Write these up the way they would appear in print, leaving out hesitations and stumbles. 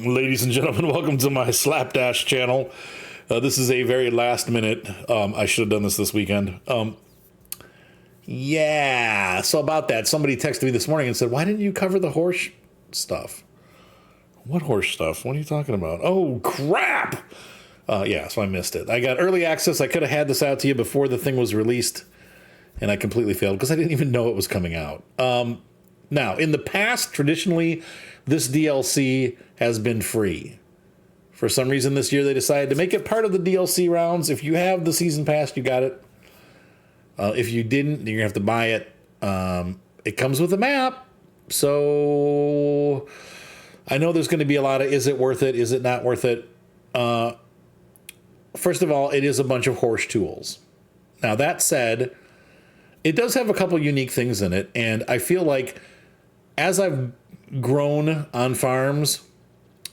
Ladies and gentlemen, welcome to my Slapdash channel. This is a very last minute. I should have done this weekend. So about that, somebody texted me this morning and said, why didn't you cover the Horsch stuff? What Horsch stuff? What are you talking about? Oh, crap! So I missed it. I got early access. I could have had this out to you before the thing was released, and I completely failed because I didn't even know it was coming out. Now, in the past, traditionally, this DLC has been free. For some reason this year they decided to make it part of the DLC rounds. If you have the season pass, you got it. If you didn't, you're going to have to buy it. It comes with a map. So I know there's going to be a lot of, is it worth it? Is it not worth it? First of all, it is a bunch of Horsch tools. Now, that said, it does have a couple unique things in it. And I feel like as I've grown on farms,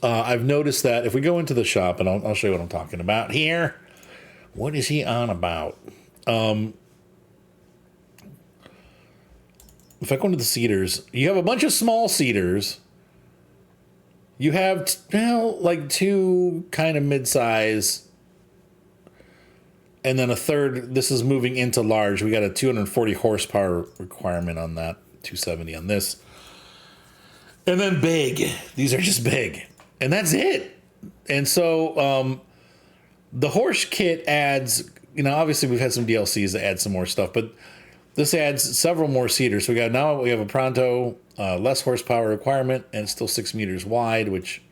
I've noticed that if we go into the shop, and I'll show you what I'm talking about here. What is he on about? If I go into the seeders, you have a bunch of small seeders. You have, like two kind of mid-size, and then a third. This is moving into large. We got a 240 horsepower requirement on that, 270 on this. And then big. These are just big. And that's it. And so the Horsch kit adds, obviously we've had some DLCs that add some more stuff, but this adds several more seeders. So we have a Pronto, less horsepower requirement, and it's still 6 meters wide, which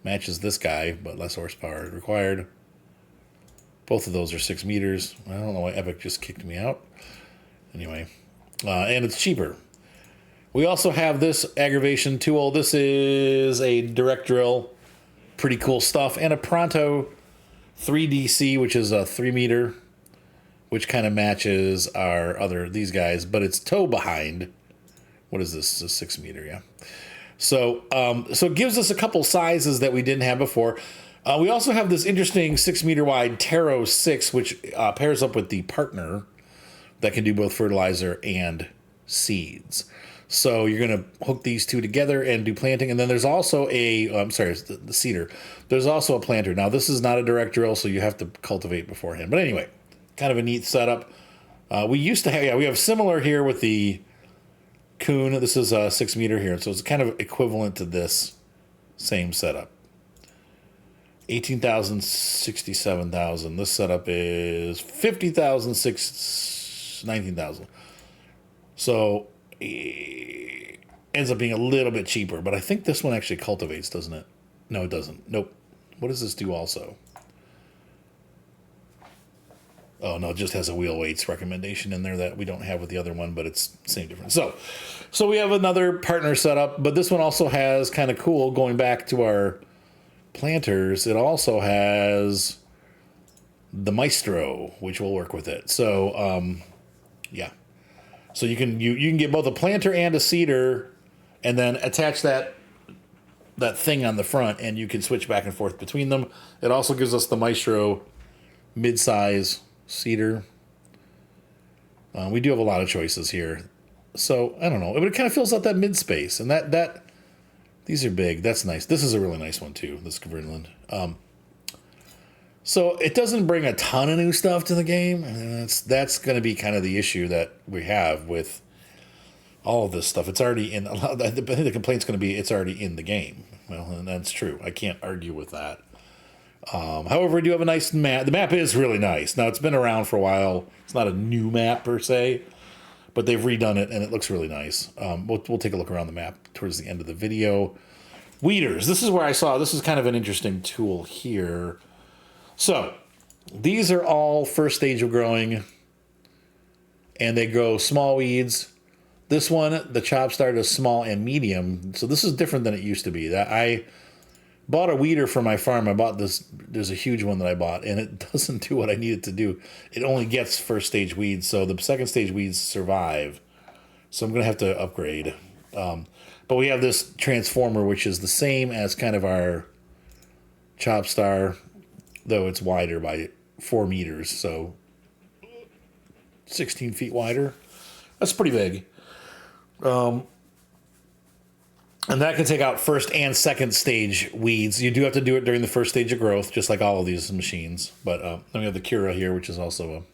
matches this guy, but less horsepower required. Both of those are 6 meters. I don't know why Epic just kicked me out. Anyway, and it's cheaper. We also have this aggravation tool. This is a direct drill. Pretty cool stuff. And a Pronto 3DC, which is a 3 meter, which kind of matches these guys, but it's toe behind. What is this? It's a 6 meter, yeah. So it gives us a couple sizes that we didn't have before. We also have this interesting 6 meter wide Taro 6, which pairs up with the partner that can do both fertilizer and seeds. So you're going to hook these two together and do planting. And then there's also the seeder. There's also a planter. Now, this is not a direct drill, so you have to cultivate beforehand. But anyway, kind of a neat setup. We have similar here with the Kuhn. This is a 6 meter here. So it's kind of equivalent to this same setup. 18,000, 67,000. This setup is 50,000, 19,000. So it ends up being a little bit cheaper, but I think this one actually cultivates, doesn't it? No, it doesn't. Nope. What does this do also? Oh, no, it just has a wheel weights recommendation in there that we don't have with the other one, but it's same difference. So we have another partner setup, but this one also has kind of cool, going back to our planters, it also has the Maestro, which will work with it. So, yeah. So you can get both a planter and a seeder, and then attach that thing on the front, and you can switch back and forth between them. It also gives us the Maestro mid-size seeder. We do have a lot of choices here. So I don't know, but it kind of fills out that mid space, and that these are big. That's nice. This is a really nice one too, this Kverneland. So it doesn't bring a ton of new stuff to the game, and that's going to be kind of the issue that we have with all of this stuff. It's already in. I think the complaint's going to be it's already in the game. Well, and that's true. I can't argue with that. However, we do have a nice map. The map is really nice. Now, it's been around for a while. It's not a new map per se, but they've redone it, and it looks really nice. We'll take a look around the map towards the end of the video. Weeders. This is where I saw. This is kind of an interesting tool here. So, these are all first stage of growing, and they grow small weeds. This one, the chop start, is small and medium. So this is different than it used to be. I bought a weeder for my farm. I bought this. There's a huge one that I bought, and it doesn't do what I need it to do. It only gets first stage weeds, so the second stage weeds survive. So I'm going to have to upgrade. But we have this transformer, which is the same as kind of our chop star, though it's wider by 4 meters, so 16 feet wider. That's pretty big. And that can take out first and second stage weeds. You do have to do it during the first stage of growth, just like all of these machines. But then we have the Cura here, which is also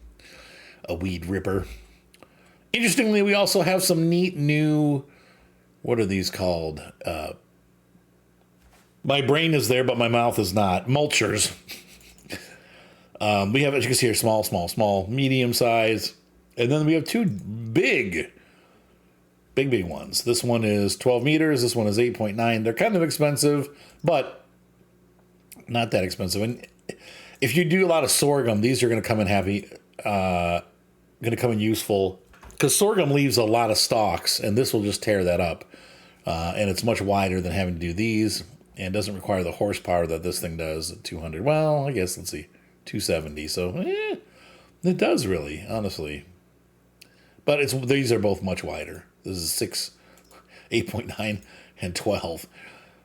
a weed ripper. Interestingly, we also have some neat new, what are these called? My brain is there, but my mouth is not. Mulchers. We have, as you can see here, small, medium size. And then we have two big ones. This one is 12 meters. This one is 8.9. They're kind of expensive, but not that expensive. And if you do a lot of sorghum, these are going to come in heavy, going to come in useful, because sorghum leaves a lot of stalks, and this will just tear that up. And it's much wider than having to do these, and doesn't require the horsepower that this thing does at 200. Well, I guess, let's see, 270. So, it does really, honestly. But these are both much wider. This is 6, 8.9, and 12.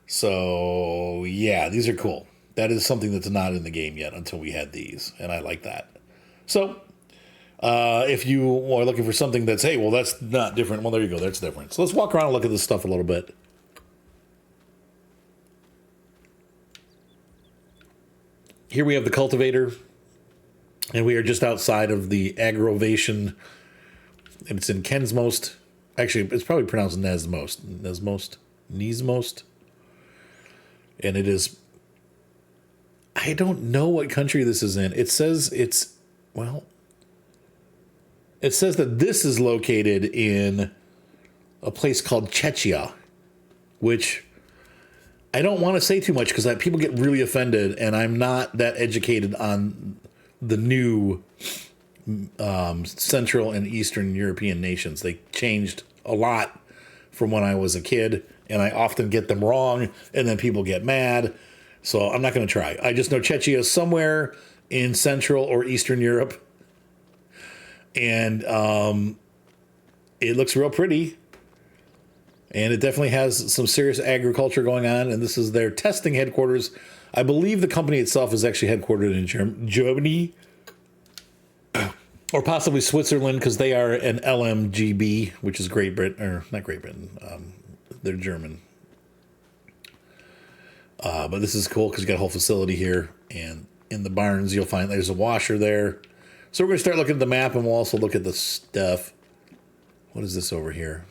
So, yeah, these are cool. That is something that's not in the game yet until we had these, and I like that. So, if you are looking for something that's, hey, well, that's not different. Well, there you go. That's different. So let's walk around and look at this stuff a little bit. Here we have the cultivator, and we are just outside of the Agrovation. And it's in Kensmost. Actually, it's probably pronounced Nesmost. And it is, I don't know what country this is in. It says it says that this is located in a place called Czechia, which I don't want to say too much because people get really offended, and I'm not that educated on the new Central and Eastern European nations. They changed a lot from when I was a kid, and I often get them wrong, and then people get mad. So I'm not going to try. I just know Czechia is somewhere in Central or Eastern Europe, and it looks real pretty, and it definitely has some serious agriculture going on. And this is their testing headquarters. I believe the company itself is actually headquartered in Germany. Or possibly Switzerland, because they are an LMGB, which is Great Britain, or not Great Britain, they're German. But this is cool because you got a whole facility here, and in the barns you'll find there's a washer there. So we're going to start looking at the map, and we'll also look at the stuff. What is this over here?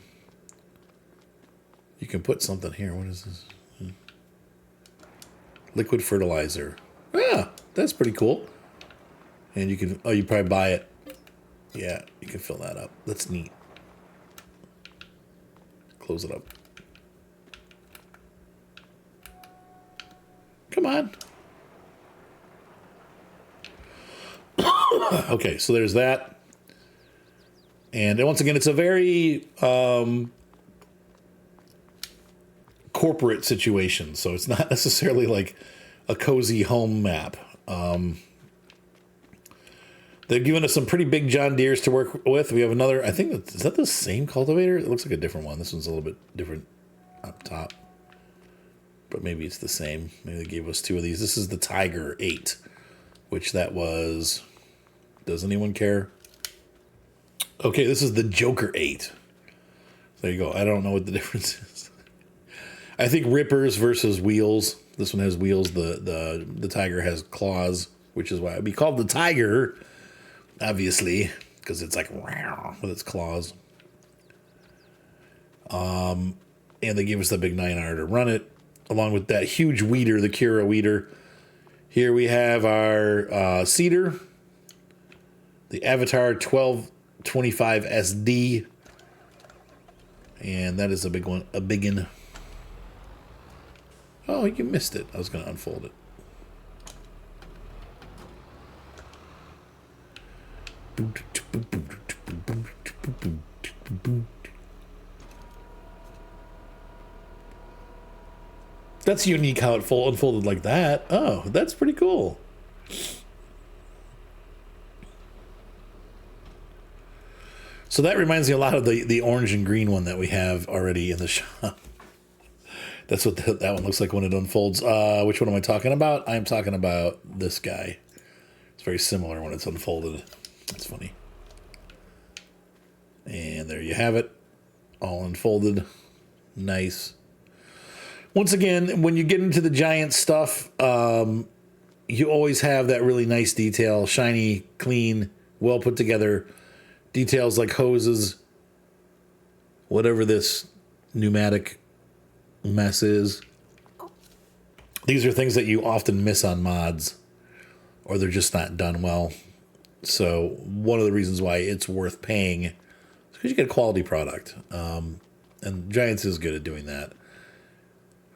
You can put something here. What is this? Liquid fertilizer. Ah, that's pretty cool. And you can, you probably buy it. Yeah, you can fill that up. That's neat. Close it up. Come on. Okay, so there's that. And once again, it's a very corporate situation. So it's not necessarily like a cozy home map. They've given us some pretty big John Deeres to work with. We have another, I think, is that the same cultivator? It looks like a different one. This one's a little bit different up top. But maybe it's the same. Maybe they gave us two of these. This is the Tiger 8, which that was, does anyone care? Okay, this is the Joker 8. There you go. I don't know what the difference is. I think rippers versus wheels. This one has wheels. The Tiger has claws, which is why it'd be called the Tiger. Obviously, because it's like with its claws. And they gave us the big 9R to run it, along with that huge weeder, the Cura weeder. Here we have our seeder, the Avatar 1225 SD, and that is a big one, a biggin. Oh, you missed it. I was going to unfold it. That's unique how it unfolded like that. Oh, that's pretty cool. So that reminds me a lot of the orange and green one that we have already in the shop. That's what that one looks like when it unfolds. Which one am I talking about? I'm talking about this guy. It's very similar when it's unfolded. That's funny. And there you have it. All unfolded. Nice. once again, when you get into the giant stuff, you always have that really nice detail, shiny, clean, well put together details like hoses, whatever this pneumatic mess is. These are things that you often miss on mods, or they're just not done well. So one of the reasons why it's worth paying is because you get a quality product. And Giants is good at doing that.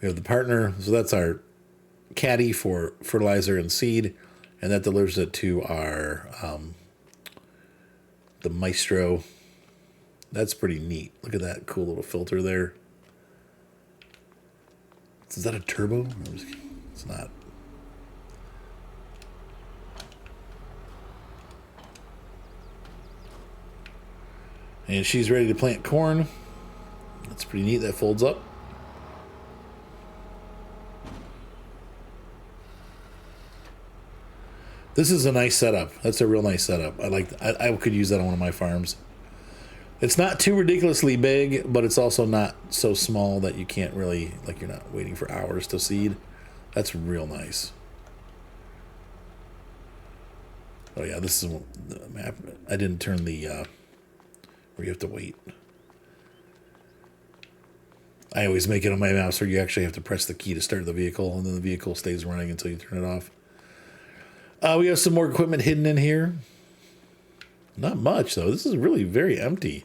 We have the partner, so that's our caddy for fertilizer and seed, and that delivers it to our the Maestro. That's pretty neat. Look at that cool little filter there. Is that a turbo? It's not. And she's ready to plant corn. That's pretty neat. That folds up. This is a nice setup. That's a real nice setup. I could use that on one of my farms. It's not too ridiculously big, but it's also not so small that you can't really, like, you're not waiting for hours to seed. That's real nice. Oh yeah, this is the map. I didn't turn the where you have to wait. I always make it on my mouse where you actually have to press the key to start the vehicle, and then the vehicle stays running until you turn it off. We have some more equipment hidden in here. Not much, though. This is really very empty.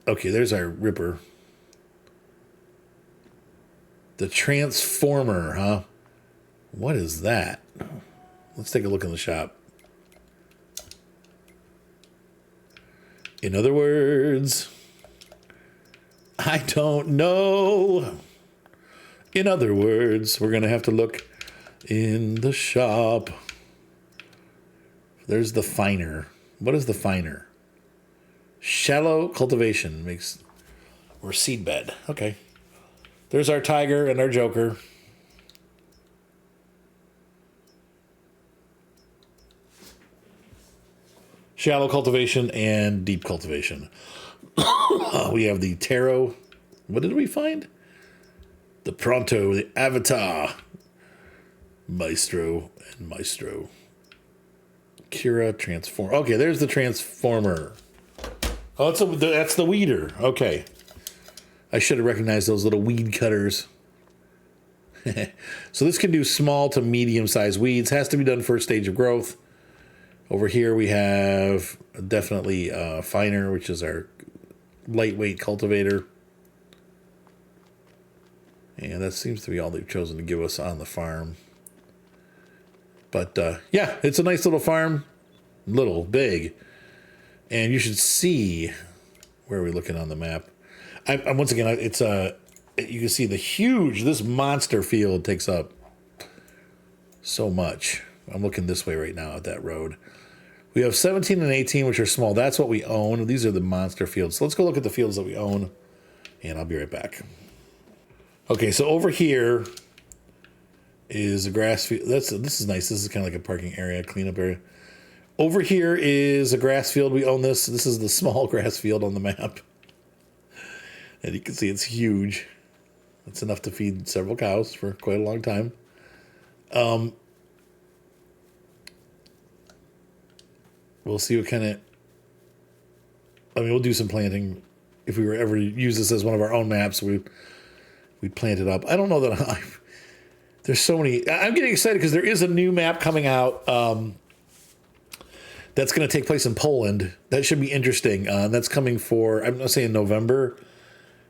Okay, there's our ripper. The transformer, huh? What is that? Let's take a look in the shop. In other words, I don't know. In other words, we're going to have to look in the shop. There's the finer. What is the finer? Shallow cultivation makes, or seed bed. Okay. There's our tiger and our joker. Shallow cultivation and deep cultivation. We have the tarot. What did we find? The Pronto, the Avatar. Maestro and Maestro. Kira transform. Okay, there's the transformer. Oh, that's the weeder. Okay. I should have recognized those little weed cutters. So this can do small to medium-sized weeds. Has to be done first stage of growth. Over here we have definitely finer, which is our lightweight cultivator. And that seems to be all they've chosen to give us on the farm. But yeah, it's a nice little farm. Little, big. And you should see, where are we looking on the map? Once again, it's you can see this monster field takes up so much. I'm looking this way right now at that road. We have 17 and 18, which are small. That's what we own. These are the monster fields. So let's go look at the fields that we own, and I'll be right back. Okay, so over here is a grass field. This is nice. This is kind of like a parking area, cleanup area. Over here is a grass field. We own this. This is the small grass field on the map. And you can see it's huge. It's enough to feed several cows for quite a long time. We'll see what kind of... we'll do some planting. If we were ever to use this as one of our own maps, we'd plant it up. I don't know that there's so many... I'm getting excited because there is a new map coming out that's going to take place in Poland. That should be interesting. That's coming for, I'm not saying November,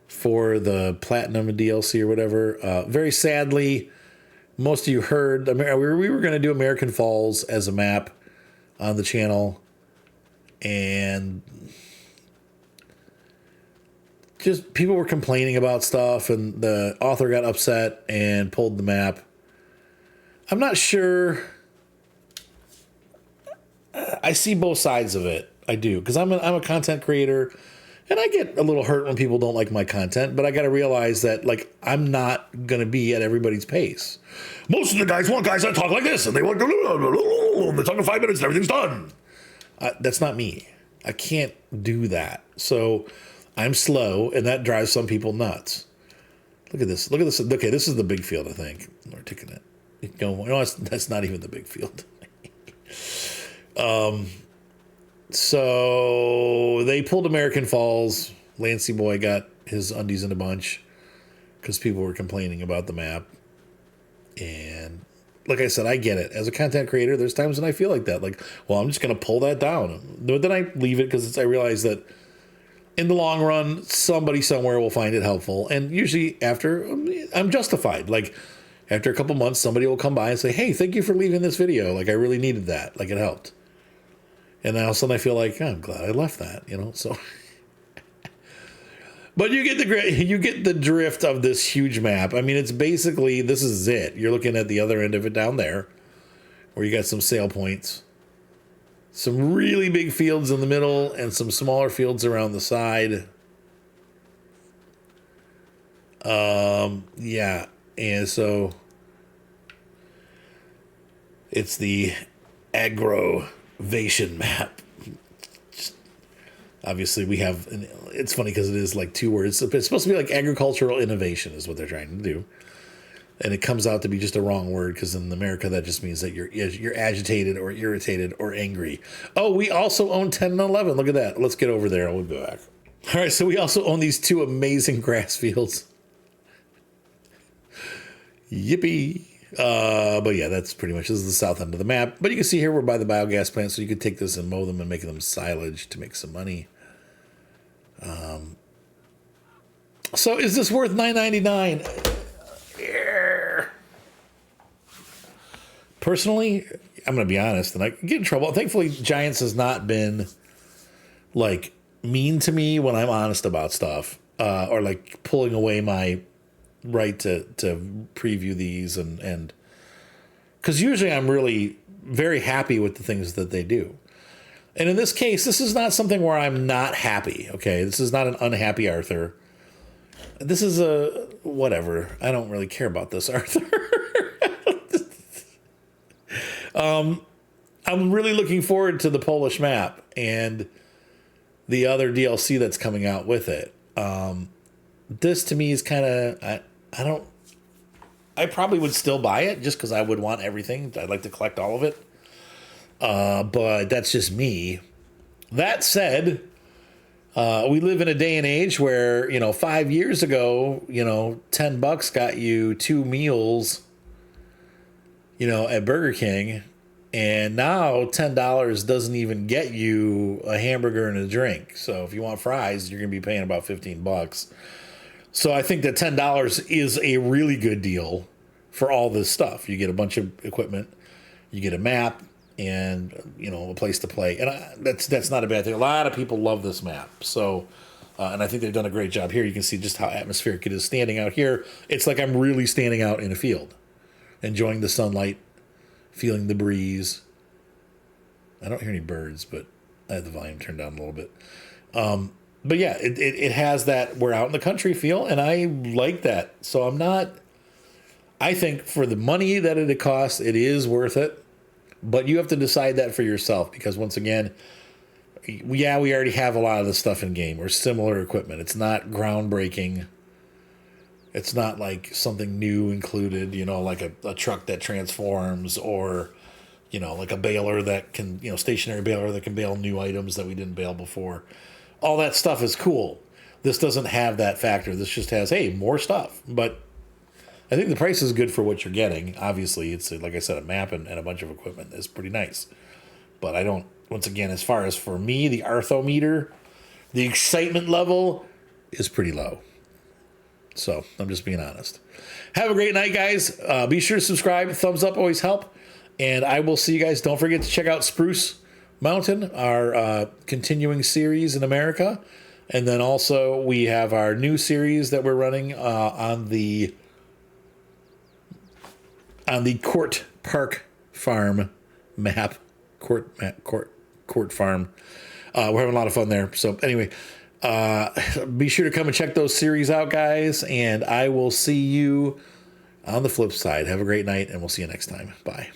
for the Platinum DLC or whatever. Very sadly, most of you heard, we were going to do American Falls as a map on the channel. And just people were complaining about stuff, and the author got upset and pulled the map. I'm not sure. I see both sides of it. I do, because I'm a content creator, and I get a little hurt when people don't like my content. But I got to realize that, like, I'm not gonna be at everybody's pace. Most of the guys want guys that talk like this, and they want they're talking 5 minutes and everything's done. That's not me. I can't do that. So I'm slow, and that drives some people nuts. Look at this. Look at this. Okay, this is the big field, I think. We're taking it. No, that's not even the big field. So they pulled American Falls. Lancey Boy got his undies in a bunch because people were complaining about the map. And like I said, I get it. As a content creator, there's times when I feel like that. Like, well, I'm just going to pull that down. But then I leave it because I realize that in the long run, somebody somewhere will find it helpful. And usually after, I'm justified. Like, after a couple months, somebody will come by and say, hey, thank you for leaving this video. Like, I really needed that. Like, it helped. And then all of a sudden I feel like, oh, I'm glad I left that, so. But you get the drift of this huge map. I mean, it's basically, this is it. You're looking at the other end of it down there, where you got some sale points. Some really big fields in the middle and some smaller fields around the side. Yeah. And so it's the Agrovation map. Obviously, we have, it's funny because it is like two words. It's supposed to be like agricultural innovation is what they're trying to do. And it comes out to be just a wrong word because in America, that just means that you're agitated or irritated or angry. Oh, we also own 10 and 11. Look at that. Let's get over there and we'll go back. All right, so we also own these two amazing grass fields. Yippee. But yeah, that's pretty much, this is the south end of the map. But you can see here we're by the biogas plant, so you could take this and mow them and make them silage to make some money. So is this worth $9.99? Yeah. Personally, I'm going to be honest, and I get in trouble. Thankfully, Giants has not been like mean to me when I'm honest about stuff, or like pulling away my right to preview these and because usually I'm really very happy with the things that they do. And in this case, this is not something where I'm not happy. Okay, this is not an unhappy Arthur. This is a whatever. I don't really care about this Arthur. I'm really looking forward to the Polish map and the other DLC that's coming out with it. This to me is kind of, I probably would still buy it just because I would want everything. I'd like to collect all of it. But that's just me. That said, we live in a day and age where, 5 years ago, $10 got you 2 meals, at Burger King. And now $10 doesn't even get you a hamburger and a drink. So if you want fries, you're going to be paying about $15. So I think that $10 is a really good deal for all this stuff. You get a bunch of equipment, you get a map, and a place to play. And that's not a bad thing. A lot of people love this map. So, and I think they've done a great job here. You can see just how atmospheric it is standing out here. It's like I'm really standing out in a field, enjoying the sunlight, feeling the breeze. I don't hear any birds, but I had the volume turned down a little bit. But yeah, it has that we're out in the country feel, and I like that. So I think for the money that it costs, it is worth it. But you have to decide that for yourself because once again, we already have a lot of this stuff in game or similar equipment. It's not groundbreaking. It's not like something new included, like a truck that transforms or, like a baler that can, stationary baler that can bale new items that we didn't bale before. All that stuff is cool. This doesn't have that factor. This just has, hey, more stuff. But I think the price is good for what you're getting. Obviously, it's, like I said, a map and a bunch of equipment is pretty nice. But I don't, once again, as far as for me, the Arthometer, the excitement level is pretty low. So I'm just being honest. Have a great night, guys. Be sure to subscribe. Thumbs up always help. And I will see you guys. Don't forget to check out Spruce Mountain, our continuing series in America. And then also we have our new series that we're running on the Court Park Farm map. Court Farm. We're having a lot of fun there. So anyway, be sure to come and check those series out, guys. And I will see you on the flip side. Have a great night, and we'll see you next time. Bye.